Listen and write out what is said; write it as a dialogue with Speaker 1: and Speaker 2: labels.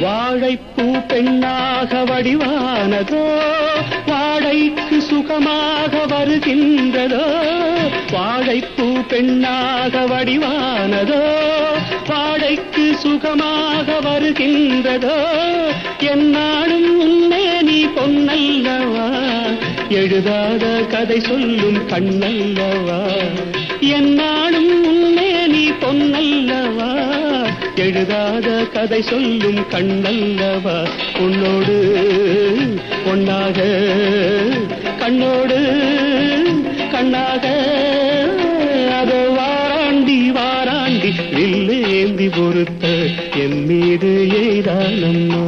Speaker 1: வாழைப்பூ பெண்ணாக வடிவானதோ வாழைக்கு சுகமாக வருகின்றதோ வாழைப்பூ பெண்ணாக வடிவானதோ வாழைக்கு சுகமாக வருகின்றதோ என்னாலும் உன்னே நீ பொன்னல்லவா எழுதாத கதை சொல்லும் கண்ணல்லவா என்னாலும் உன்னே நீ பொன்னல்லவா எழுதாத கதை சொல்லும் கண்ணல்லவா உன்னோடு பொன்னாக கண்ணோடு கண்ணாக அதோ வாராண்டி வாராண்டி வில்லேந்தி பொறுத்த என் மீது ஏதானம்மா